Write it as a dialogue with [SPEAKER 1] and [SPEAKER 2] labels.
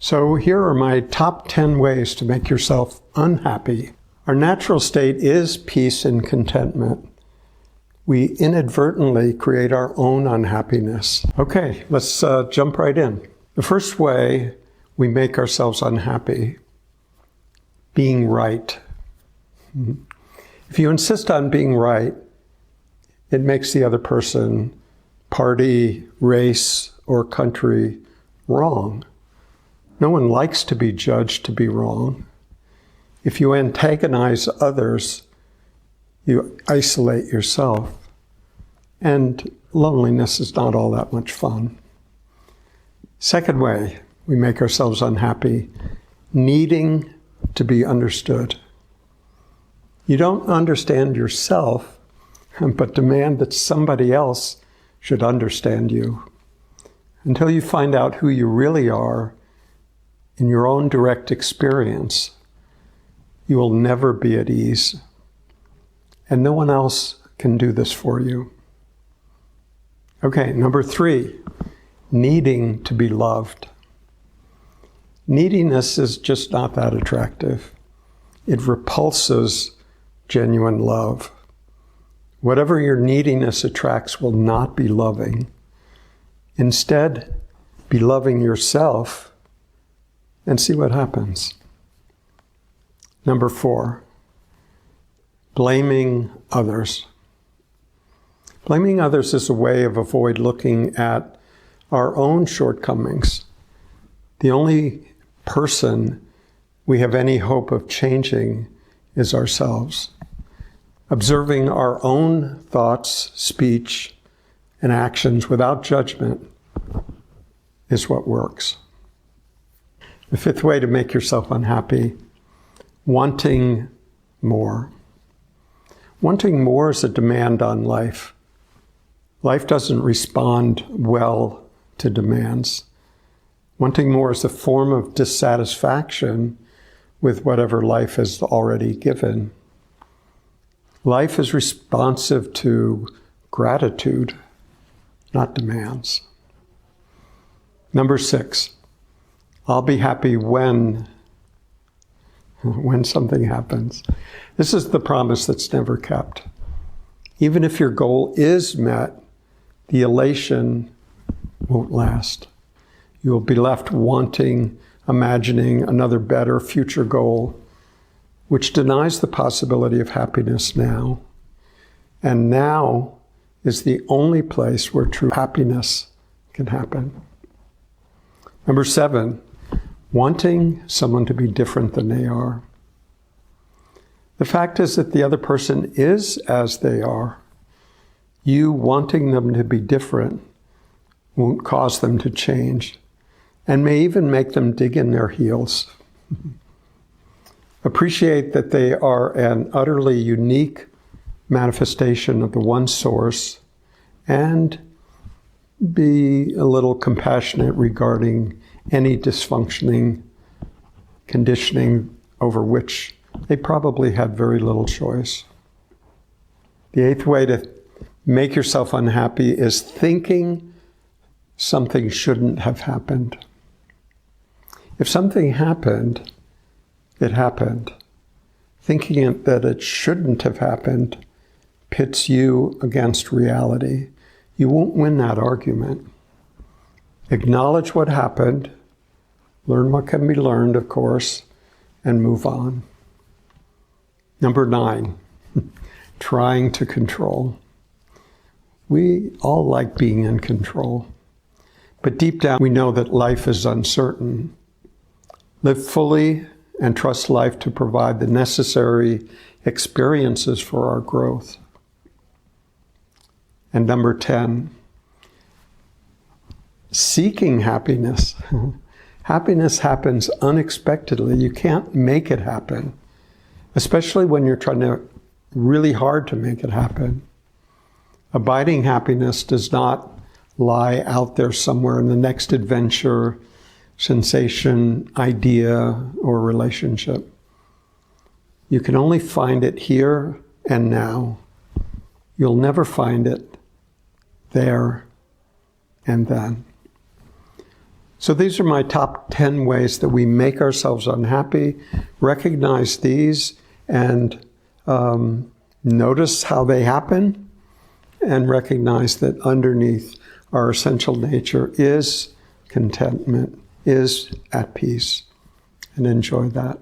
[SPEAKER 1] So here are my top 10 ways to make yourself unhappy. Our natural state is peace and contentment. We inadvertently create our own unhappiness. Okay, let's jump right in. The first way we make ourselves unhappy, being right. If you insist on being right, it makes the other person, party, race, or country wrong. No one likes to be judged to be wrong. If you antagonize others, you isolate yourself. And loneliness is not all that much fun. Second way we make ourselves unhappy, needing to be understood. You don't understand yourself, but demand that somebody else should understand you. Until you find out who you really are in your own direct experience, you will never be at ease. And no one else can do this for you. Okay, number 3, needing to be loved. Neediness is just not that attractive. It repulses genuine love. Whatever your neediness attracts will not be loving. Instead, be loving yourself and see what happens. Number 4, blaming others. Blaming others is a way of avoid looking at our own shortcomings. The only person we have any hope of changing is ourselves. Observing our own thoughts, speech, and actions without judgment is what works. The 5th way to make yourself unhappy, wanting more. Wanting more is a demand on life. Life doesn't respond well to demands. Wanting more is a form of dissatisfaction with whatever life has already given. Life is responsive to gratitude, not demands. Number 6, I'll be happy when something happens. This is the promise that's never kept. Even if your goal is met, the elation won't last. You will be left wanting, imagining another better future goal, which denies the possibility of happiness now. And now is the only place where true happiness can happen. Number 7, wanting someone to be different than they are. The fact is that the other person is as they are. You wanting them to be different won't cause them to change, and may even make them dig in their heels. Appreciate that they are an utterly unique manifestation of the one source, and be a little compassionate regarding any dysfunctioning conditioning over which they probably had very little choice. The 8th way to make yourself unhappy is thinking something shouldn't have happened. If something happened, it happened. Thinking that it shouldn't have happened pits you against reality. You won't win that argument. Acknowledge what happened, learn what can be learned, of course, and move on. Number 9, trying to control. We all like being in control, but deep down we know that life is uncertain. Live fully and trust life to provide the necessary experiences for our growth. And number 10, seeking happiness. Happiness happens unexpectedly. You can't make it happen, especially when you're trying really hard to make it happen. Abiding happiness does not lie out there somewhere in the next adventure, sensation, idea, or relationship. You can only find it here and now. You'll never find it there and then. So these are my top 10 ways that we make ourselves unhappy. Recognize these and notice how they happen, and recognize that underneath our essential nature is contentment, is at peace, and enjoy that.